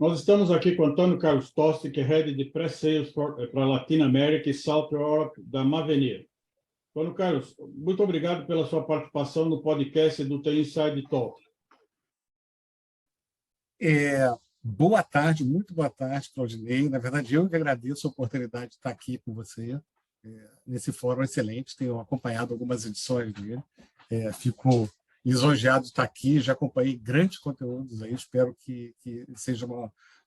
Nós estamos aqui com Antônio Carlos Tosti, que é Head de Pré-Sales para Latin America e South Europe da Mavenir. Antônio Carlos, muito obrigado pela sua participação no podcast do TI Inside Talk. Boa tarde, muito boa tarde, Claudinei. Na verdade, eu que agradeço a oportunidade de estar aqui com você nesse fórum excelente. Tenho acompanhado algumas edições dele. Fico lisonjeado de estar aqui, já acompanhei grandes conteúdos aí, espero que seja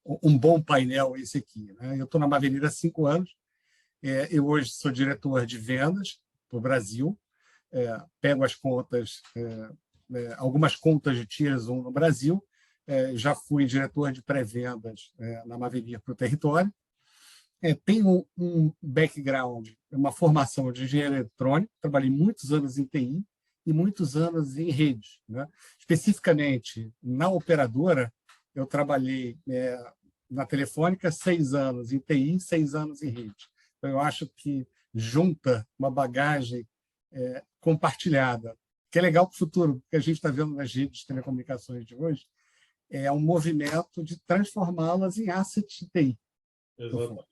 um bom painel esse aqui, né? Eu estou na Mavenir há 5 anos, eu hoje sou diretor de vendas para o Brasil, pego as contas, algumas contas de Tier 1 no Brasil, já fui diretor de pré-vendas na Mavenir para o território, tenho um background, uma formação de engenheiro eletrônico, trabalhei muitos anos em TI, e muitos anos em rede, né? Especificamente, na operadora, eu trabalhei na Telefônica 6 anos em TI, 6 anos em rede. Então, eu acho que junta uma bagagem compartilhada, que é legal para o futuro, porque a gente está vendo nas redes de telecomunicações de hoje, é um movimento de transformá-las em assets de TI. Exatamente.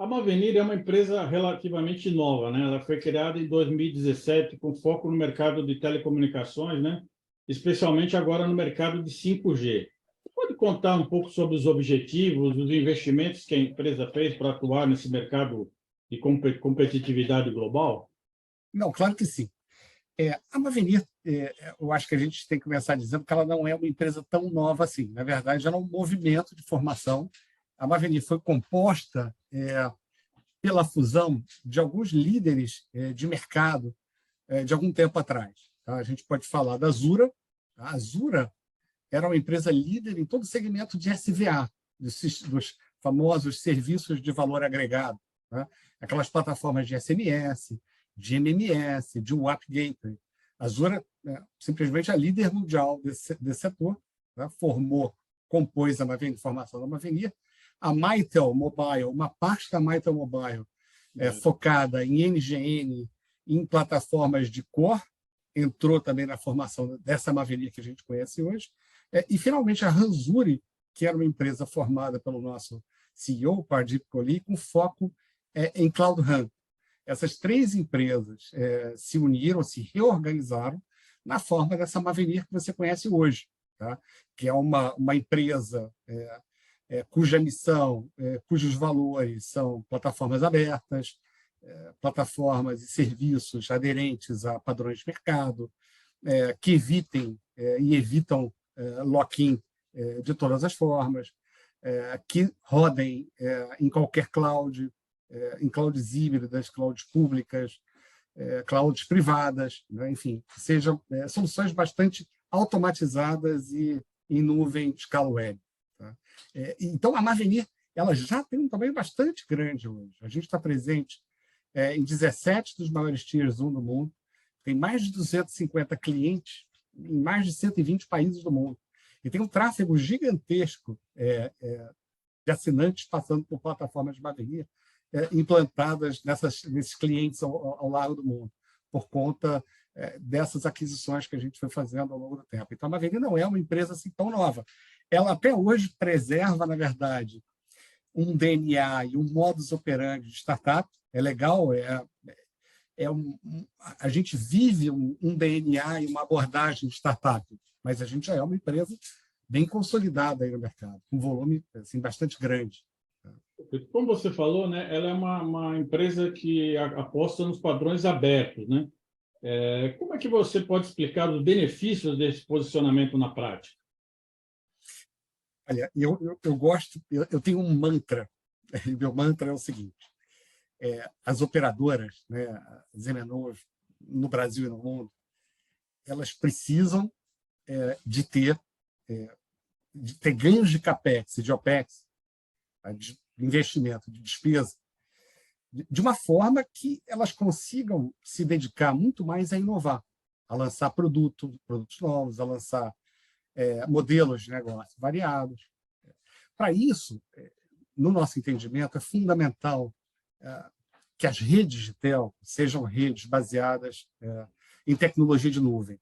A Mavenir é uma empresa relativamente nova, né? Ela foi criada em 2017 com foco no mercado de telecomunicações, né? Especialmente agora no mercado de 5G. Pode contar um pouco sobre os objetivos, os investimentos que a empresa fez para atuar nesse mercado de competitividade global? Não, claro que sim. A Mavenir, eu acho que a gente tem que começar dizendo que ela não é uma empresa tão nova assim. Na verdade, ela é um movimento de formação. A Mavenir foi composta pela fusão de alguns líderes de mercado de algum tempo atrás. Tá? A gente pode falar da Azura. A Azura era uma empresa líder em todo o segmento de SVA, dos famosos serviços de valor agregado. Tá? Aquelas plataformas de SMS, de MMS, de WAP Gateway. A Azura simplesmente a líder mundial desse setor, tá? Compôs a Mavenir, formação da Mavenir. A Mitel Mobile, uma parte da Mitel Mobile focada em NGN, em plataformas de core, entrou também na formação dessa Mavenir que a gente conhece hoje. E, finalmente, a Ranzuri, que era uma empresa formada pelo nosso CEO, Pardip Kohli, com foco em Cloud RAN. Essas 3 empresas se uniram, se reorganizaram na forma dessa Mavenir que você conhece hoje, tá? Que é uma empresa cuja missão, cujos valores são plataformas abertas, plataformas e serviços aderentes a padrões de mercado, que evitam lock-in de todas as formas, que rodem em qualquer cloud, em clouds híbridas, clouds públicas, clouds privadas, né? Enfim, que sejam soluções bastante automatizadas e em nuvem escala web. Tá? Então, a Mavenir ela já tem um tamanho bastante grande hoje. A gente está presente em 17 dos maiores Tiers 1 do mundo, tem mais de 250 clientes em mais de 120 países do mundo. E tem um tráfego gigantesco de assinantes passando por plataformas de Mavenir implantadas nesses clientes ao largo do mundo, por conta dessas aquisições que a gente foi fazendo ao longo do tempo. Então, a Mavenir não é uma empresa assim tão nova. Ela até hoje preserva, na verdade, um DNA e um modus operandi de startup. É legal, a gente vive um DNA e uma abordagem de startup, mas a gente já é uma empresa bem consolidada aí no mercado, com um volume assim, bastante grande. Como você falou, né, ela é uma empresa que aposta nos padrões abertos, né? Como é que você pode explicar os benefícios desse posicionamento na prática? Olha, eu gosto, eu tenho um mantra, e meu mantra é o seguinte: as operadoras, né, as MNOs, no Brasil e no mundo, elas precisam de ter ganhos de CAPEX e de OPEX, tá, de investimento, de despesa, de uma forma que elas consigam se dedicar muito mais a inovar, a lançar produtos novos, a lançar modelos de negócio variados. Para isso, no nosso entendimento, é fundamental que as redes de telco sejam redes baseadas em tecnologia de nuvem,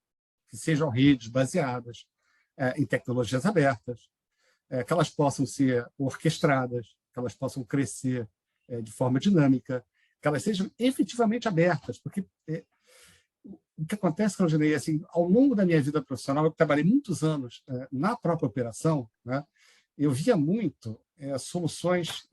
que sejam redes baseadas em tecnologias abertas, que elas possam ser orquestradas, que elas possam crescer de forma dinâmica, que elas sejam efetivamente abertas, porque o que acontece, Claudinei, assim, ao longo da minha vida profissional, eu trabalhei muitos anos na própria operação, né, eu via muito soluções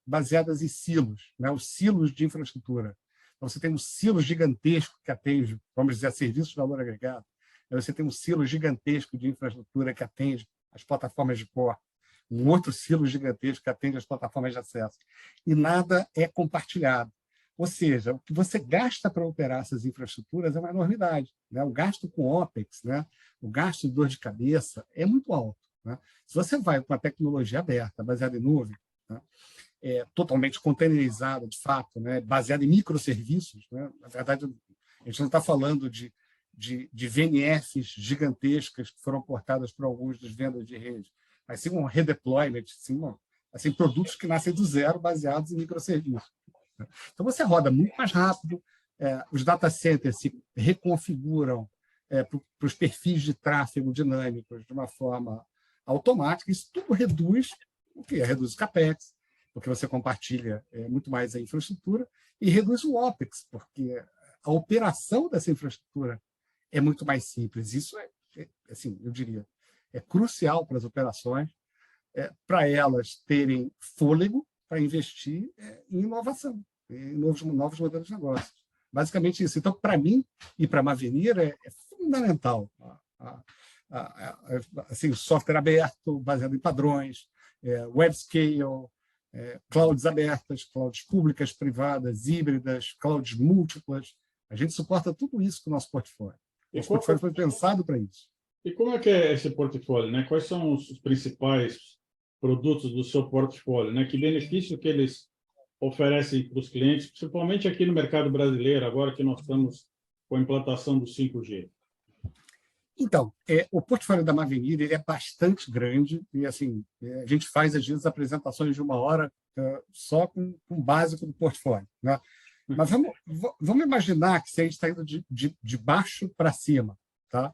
baseadas em silos, né, os silos de infraestrutura. Então, você tem um silo gigantesco que atende, vamos dizer, a serviços de valor agregado. Você tem um silo gigantesco de infraestrutura que atende as plataformas de core, um outro silo gigantesco que atende as plataformas de acesso. E nada é compartilhado. Ou seja, o que você gasta para operar essas infraestruturas é uma enormidade, né? O gasto com OPEX, né? O gasto de dor de cabeça é muito alto, né? Se você vai com uma tecnologia aberta, baseada em nuvem, né? Totalmente containerizada, de fato, né? Baseada em microserviços, né? Na verdade, a gente não está falando de VNFs gigantescas que foram portadas por alguns dos vendas de rede, mas sim um redeployment, assim, produtos que nascem do zero baseados em microserviços. Então, você roda muito mais rápido, os data centers se reconfiguram para os perfis de tráfego dinâmicos de uma forma automática. Isso tudo reduz o quê? Reduz o CAPEX, porque você compartilha muito mais a infraestrutura, e reduz o OPEX, porque a operação dessa infraestrutura é muito mais simples. Isso assim, eu diria, é crucial para as operações, para elas terem fôlego para investir em inovação, em novos modelos de negócio. Basicamente isso. Então, para mim e para a Mavenir, é fundamental assim, software aberto, baseado em padrões, web scale, clouds abertas, clouds públicas, privadas, híbridas, clouds múltiplas. A gente suporta tudo isso com o nosso portfólio. O nosso portfólio foi pensado para isso. E como é que é esse portfólio, né? Quais são os principais produtos do seu portfólio, né? Que benefício que eles oferecem para os clientes, principalmente aqui no mercado brasileiro, agora que nós estamos com a implantação do 5G? Então, o portfólio da Mavenir ele é bastante grande e assim a gente faz às vezes apresentações de 1 hora só com o básico do portfólio, né? Mas vamos imaginar que se a gente está indo de baixo para cima, tá?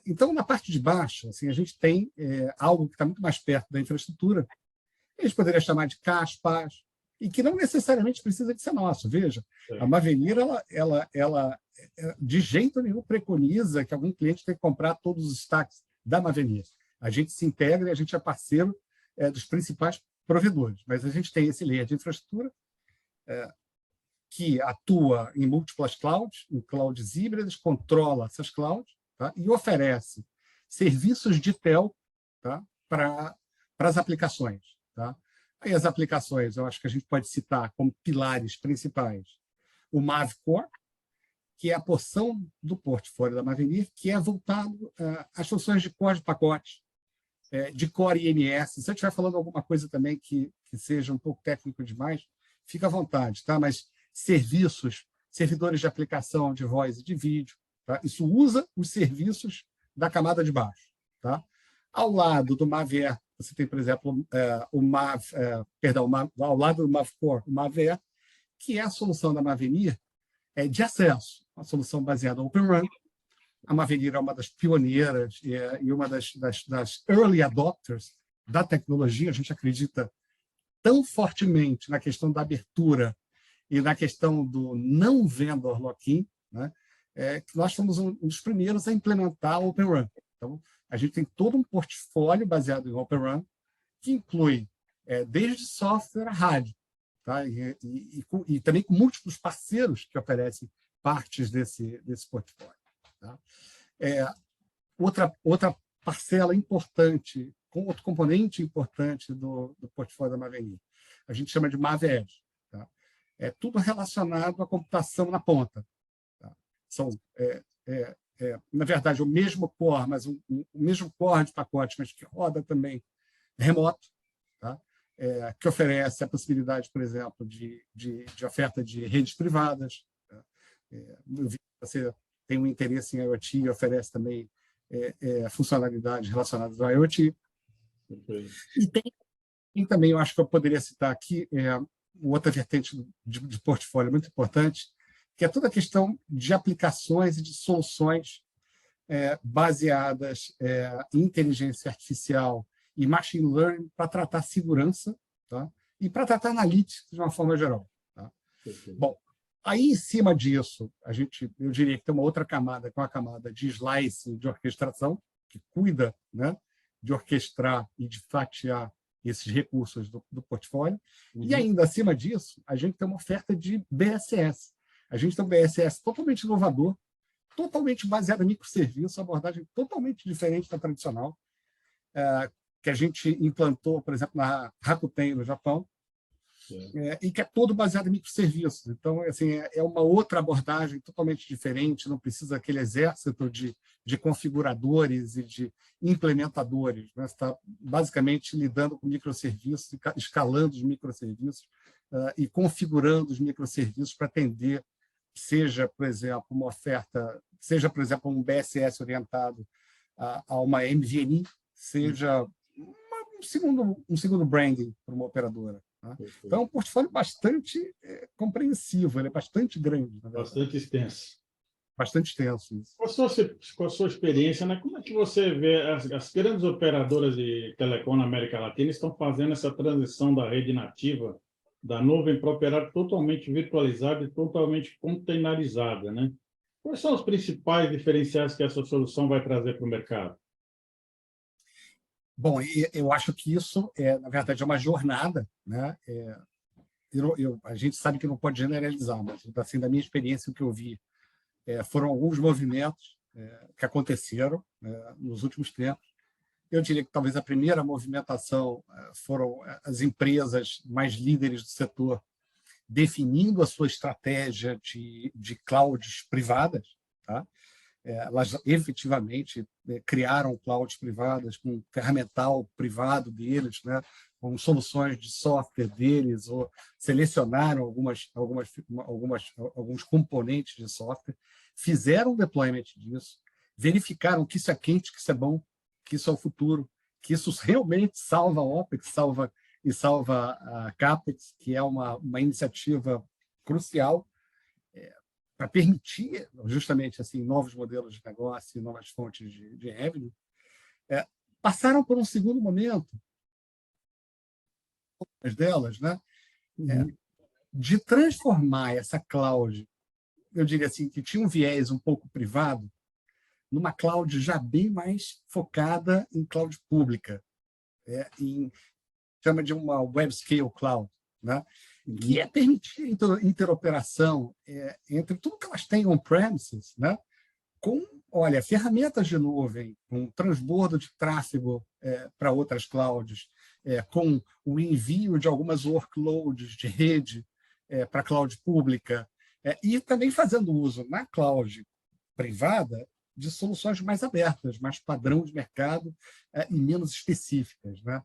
Então, na parte de baixo, assim, a gente tem algo que está muito mais perto da infraestrutura, a gente poderia chamar de CaaS, PaaS, e que não necessariamente precisa de ser nosso. Veja, a Mavenir, ela de jeito nenhum preconiza que algum cliente tenha que comprar todos os stacks da Mavenir. A gente se integra e a gente é parceiro dos principais provedores, mas a gente tem esse layer de infraestrutura que atua em múltiplas clouds, em clouds híbridas, controla essas clouds, tá? E oferece serviços de telco, tá? Para as aplicações. Tá? Aí as aplicações, eu acho que a gente pode citar como pilares principais o MavCore, que é a porção do portfólio da Mavenir, que é voltado às soluções de core de pacote, de core IMS. Se eu estiver falando alguma coisa também que seja um pouco técnico demais, fica à vontade, tá? Mas serviços, servidores de aplicação de voz e de vídeo, tá? Isso usa os serviços da camada de baixo. Tá? Ao lado do MAVER, você tem, por exemplo, ao lado do MavCore, o MAVER, que é a solução da Mavenir de acesso, uma solução baseada em Open Run. A Mavenir é uma das pioneiras e uma das early adopters da tecnologia. A gente acredita tão fortemente na questão da abertura e na questão do não vendor lock-in, né, que nós fomos um dos primeiros a implementar o Open Run. Então, a gente tem todo um portfólio baseado em Open Run, que inclui desde software a rádio, tá? E também com múltiplos parceiros que oferecem partes desse portfólio. Tá? Outra parcela importante, outro componente importante do portfólio da Mavenir, a gente chama de MavEdge. Tá? É tudo relacionado à computação na ponta. Tá? São, na verdade, o mesmo core, mas o mesmo core de pacote, mas que roda também remoto, tá? Que oferece a possibilidade, por exemplo, de oferta de redes privadas. Tá? Você tem um interesse em IoT e oferece também funcionalidades relacionadas ao IoT. E tem também, eu acho que eu poderia citar aqui, outra vertente de portfólio muito importante, que é toda a questão de aplicações e de soluções baseadas em inteligência artificial e machine learning para tratar segurança, tá? E para tratar analytics de uma forma geral. Tá? Bom, aí em cima disso, eu diria que tem uma outra camada, que é uma camada de slice, de orquestração, que cuida, né, de orquestrar e de fatiar esses recursos do portfólio. E ainda acima disso, a gente tem uma oferta de BSS. A gente tem um BSS totalmente inovador, totalmente baseado em microserviços, abordagem totalmente diferente da tradicional, que a gente implantou, por exemplo, na Rakuten, no Japão, e que é todo baseado em microserviços. Então, assim, é uma outra abordagem totalmente diferente, não precisa aquele exército de configuradores e de implementadores. Né? Você está basicamente lidando com microserviços, escalando os microserviços e configurando os microserviços para atender, seja, por exemplo, uma oferta, seja, por exemplo, um BSS orientado a uma MVNI, seja um segundo branding para uma operadora. Tá? Então, é um portfólio bastante compreensivo, ele é bastante grande. Bastante extenso. Bastante extenso. Isso. Com a sua experiência, né, como é que você vê as grandes operadoras de telecom na América Latina estão fazendo essa transição da rede nativa, da nuvem para operar totalmente virtualizada e totalmente containerizada, né? Quais são os principais diferenciais que essa solução vai trazer para o mercado? Bom, eu acho que isso, na verdade, é uma jornada, né? A gente sabe que não pode generalizar, mas assim, da minha experiência, o que eu vi foram alguns movimentos que aconteceram nos últimos tempos. Eu diria que talvez a primeira movimentação foram as empresas mais líderes do setor definindo a sua estratégia de clouds privadas, tá? Elas efetivamente criaram clouds privadas com ferramental privado deles, né, com soluções de software deles, ou selecionaram alguns componentes de software, fizeram o deployment disso, verificaram que isso é quente, que isso é bom, que isso é o futuro, que isso realmente salva a OPEX, salva a CAPEX, que é uma iniciativa crucial para permitir justamente assim novos modelos de negócio e novas fontes de revenue, passaram por um segundo momento, algumas delas, né, de transformar essa cloud, eu diria assim, que tinha um viés um pouco privado, numa cloud já bem mais focada em cloud pública, chama de uma web scale cloud, né? Que é permitir interoperação entre tudo que elas têm on-premises, né? Com, olha, ferramentas de nuvem, com transbordo de tráfego para outras clouds, com o envio de algumas workloads de rede para a cloud pública, e também fazendo uso na cloud privada de soluções mais abertas, mais padrão de mercado e menos específicas, né?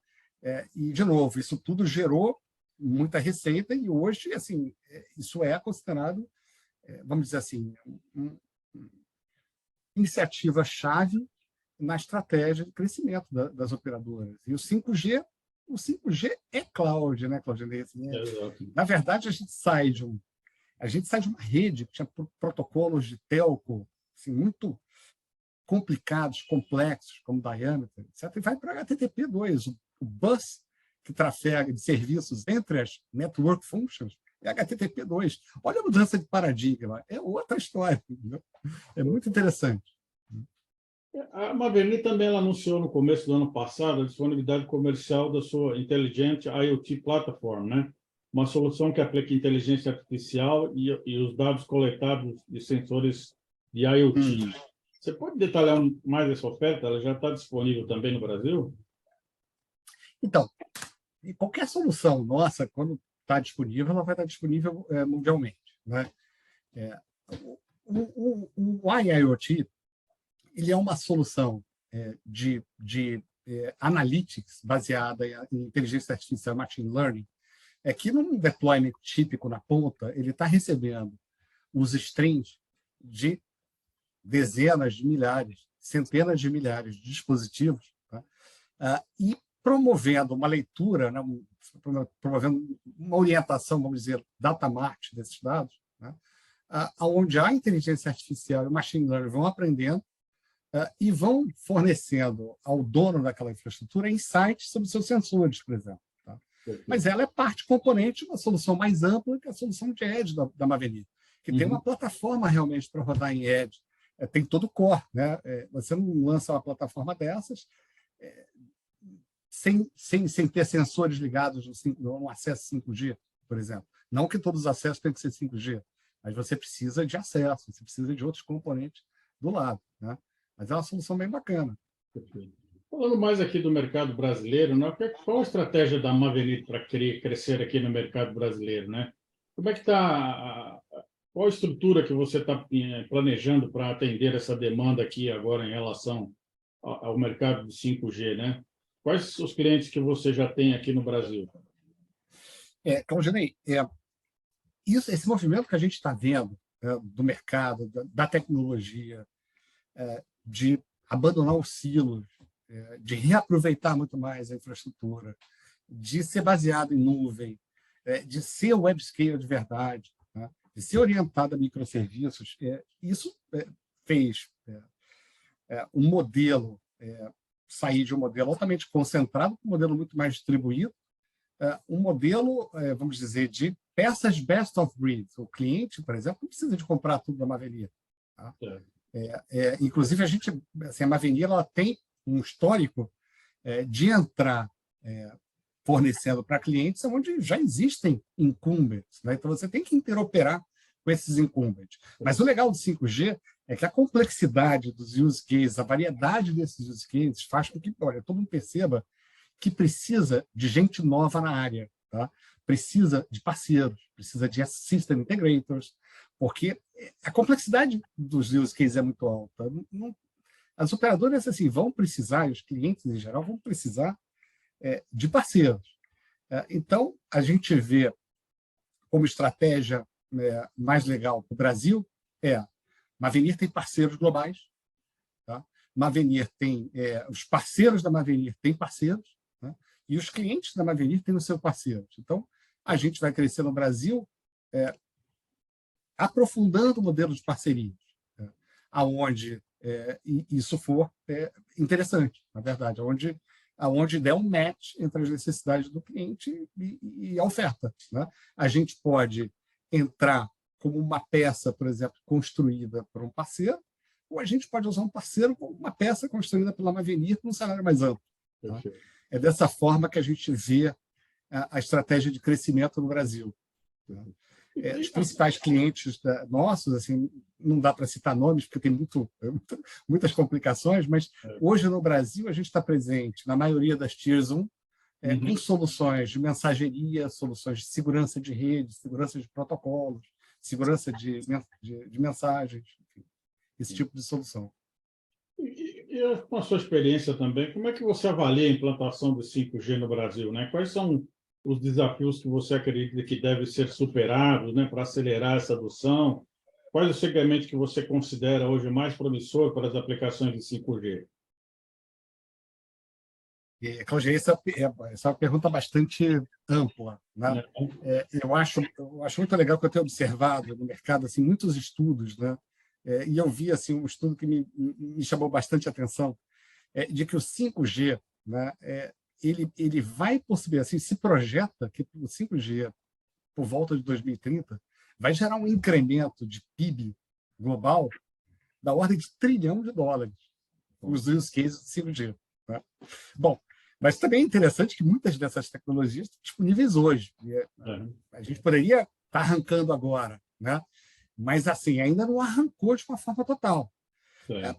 E, de novo, isso tudo gerou muita receita e hoje, assim, isso é considerado, vamos dizer assim, iniciativa-chave na estratégia de crescimento das operadoras. E o 5G é cloud, né, Claudinei? Assim, na verdade, a gente sai de uma rede que tinha protocolos de telco assim, muito complicados, complexos, como Diameter, etc., e vai para HTTP2. O bus que trafega de serviços entre as network functions é HTTP2. Olha a mudança de paradigma. É outra história. Entendeu? É muito interessante. A Maveni também ela anunciou no começo do ano passado a disponibilidade comercial da sua Intelligent IoT Platform, né? Uma solução que aplica inteligência artificial e os dados coletados de sensores de IoT. Você pode detalhar mais essa oferta? Ela já está disponível também no Brasil? Então, qualquer solução nossa, quando está disponível, ela vai estar disponível mundialmente. Né? O IIoT ele é uma solução de analytics baseada em inteligência artificial, machine learning, que num deployment típico na ponta, ele está recebendo os streams de dezenas de milhares, centenas de milhares de dispositivos, tá? E promovendo uma leitura, né, promovendo uma orientação, vamos dizer, data mart desses dados, né, onde a inteligência artificial e o machine learning vão aprendendo e vão fornecendo ao dono daquela infraestrutura insights sobre seus sensores, por exemplo. Tá? Mas ela é parte componente de uma solução mais ampla, que é a solução de Edge da Mavenir, que tem uma plataforma realmente para rodar em Edge. Tem todo o core. Né? Você não lança uma plataforma dessas sem ter sensores ligados no acesso 5G, por exemplo. Não que todos os acessos tenham que ser 5G, mas você precisa de acesso, você precisa de outros componentes do lado. Né? Mas é uma solução bem bacana. Falando mais aqui do mercado brasileiro, né? Qual a estratégia da Mavenir para crescer aqui no mercado brasileiro? Né? Como é que está qual a estrutura que você está planejando para atender essa demanda aqui agora em relação ao mercado de 5G? Né? Quais os clientes que você já tem aqui no Brasil? Claudinei, esse movimento que a gente está vendo do mercado, da tecnologia, de abandonar os silos, de reaproveitar muito mais a infraestrutura, de ser baseado em nuvem, de ser web scale de verdade, né? De ser orientado a microserviços, isso fez um modelo sair de um modelo altamente concentrado para um modelo muito mais distribuído, um modelo, vamos dizer, de peças best of breed. O cliente, por exemplo, não precisa de comprar tudo da Mavenir. Tá? Inclusive, a Mavenir ela tem um histórico de entrar fornecendo para clientes onde já existem incumbents. Né? Então, você tem que interoperar com esses incumbents. Mas o legal do 5G é que a complexidade dos use cases, a variedade desses use cases, faz com que todo mundo perceba que precisa de gente nova na área, tá? Precisa de parceiros, precisa de system integrators, porque a complexidade dos use cases é muito alta. As operadoras assim, vão precisar, e os clientes em geral vão precisar de parceiros. Então, a gente vê como estratégia mais legal para o Brasil Mavenir tem parceiros globais, tá? Mavenir tem os parceiros da Mavenir têm parceiros, né? E os clientes da Mavenir têm os seus parceiros. Então, a gente vai crescer no Brasil aprofundando o modelo de parcerias, aonde isso for interessante, na verdade, aonde der um match entre as necessidades do cliente e a oferta. Né? A gente pode entrar como uma peça, por exemplo, construída por um parceiro, ou a gente pode usar um parceiro como uma peça construída pela Mavenir com um salário mais amplo. Tá? É dessa forma que a gente vê a estratégia de crescimento no Brasil. Tá? Os principais clientes nossos, assim, não dá para citar nomes, porque tem muitas complicações, mas hoje no Brasil a gente está presente na maioria das Tiers 1, com soluções de mensageria, soluções de segurança de rede, segurança de protocolos, segurança de mensagens, enfim, esse tipo de solução. E com a sua experiência também, como é que você avalia a implantação do 5G no Brasil? Né? Quais são os desafios que você acredita que devem ser superados, né, para acelerar essa adoção? Quais os segmentos que você considera hoje mais promissor para as aplicações de 5G? Claudia, essa é uma pergunta bastante ampla. Né? Eu acho muito legal que eu tenho observado no mercado assim, muitos estudos, né? E eu vi assim, um estudo que me chamou bastante atenção, de que o 5G, né, ele vai possibilitar, assim, se projeta que o 5G, por volta de 2030, vai gerar um incremento de PIB global da ordem de $1 trilhão, os use cases de 5G. Né? Bom, mas também é interessante que muitas dessas tecnologias estão disponíveis hoje. A gente poderia estar arrancando agora, né? Mas assim, ainda não arrancou de uma forma total.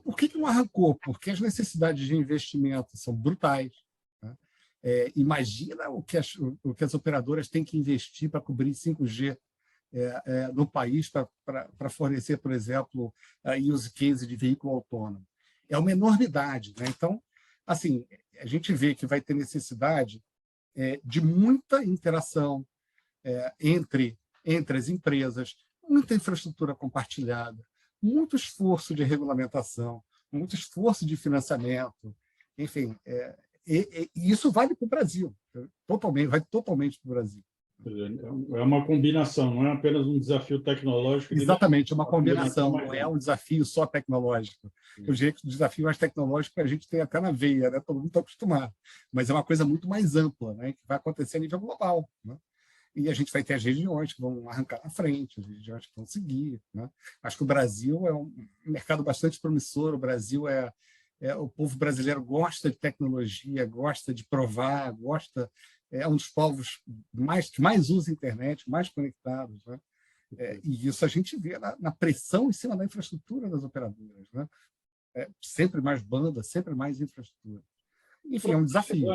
Por que não arrancou? Porque as necessidades de investimento são brutais. Né? Imagina o que as operadoras têm que investir para cobrir 5G no país, para fornecer, por exemplo, use case de veículo autônomo. É uma enormidade. Né? Então, assim, a gente vê que vai ter necessidade de muita interação entre as empresas, muita infraestrutura compartilhada, muito esforço de regulamentação, muito esforço de financiamento, enfim, e isso vale para o Brasil, vai totalmente para o Brasil. É uma combinação, não é apenas um desafio tecnológico. Exatamente, é uma combinação, não é um desafio só tecnológico. Eu diria que o desafio mais tecnológico a gente tem até na veia, né? Todo mundo está acostumado, mas é uma coisa muito mais ampla, né? Que vai acontecer a nível global, né? E a gente vai ter as regiões que vão arrancar na frente, as regiões que vão seguir, né? Acho que o Brasil é um mercado bastante promissor, o Brasil o povo brasileiro gosta de tecnologia, gosta de provar, é um dos povos que mais usa a internet, mais conectados, né? E isso a gente vê na pressão em cima da infraestrutura das operadoras, né? Sempre mais banda, sempre mais infraestrutura. Enfim, é um desafio.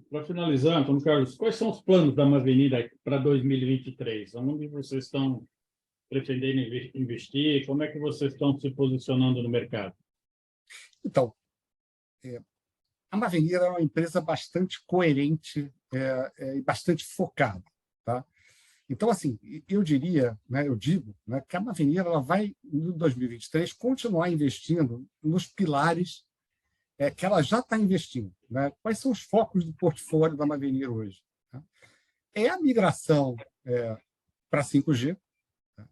Para finalizar, Antônio Carlos, quais são os planos da Amavenir para 2023? Onde vocês estão pretendendo investir? Como é que vocês estão se posicionando no mercado? Então, a Amavenir é uma empresa bastante coerente e bastante focada, tá? Então, assim, eu diria, né, eu digo, né, que a Amavenir ela vai, em 2023, continuar investindo nos pilares que ela já está investindo, né? Quais são os focos do portfólio da Amavenir hoje? Tá? É a migração para 5G, tá?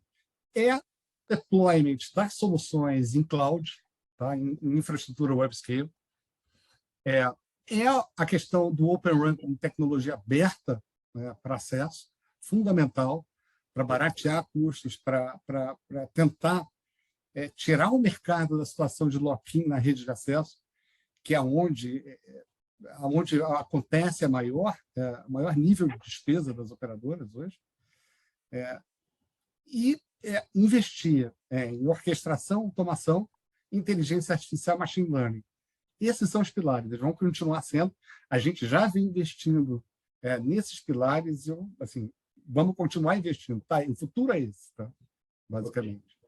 É a deployment das soluções em cloud, tá? Em infraestrutura web-scale, é a questão do Open RAN como tecnologia aberta, né, para acesso, fundamental para baratear custos, para tentar tirar o mercado da situação de lock-in na rede de acesso, que é onde acontece o maior nível de despesa das operadoras hoje, e investir em orquestração, automação, inteligência artificial, machine learning. Esses são os pilares, eles vão continuar sendo. A gente já vem investindo nesses pilares e assim, vamos continuar investindo. Tá? O futuro é esse, tá? Basicamente.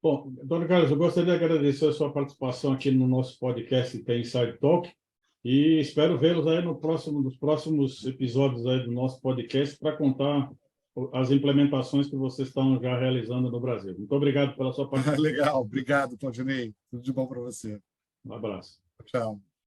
Bom, Antônio Carlos, eu gostaria de agradecer a sua participação aqui no nosso podcast Tem Inside Talk e espero vê-los aí nos próximos episódios aí do nosso podcast para contar as implementações que vocês estão já realizando no Brasil. Muito obrigado pela sua participação. Legal, obrigado, Claudinei. Tudo de bom para você. Um abraço. Tchau.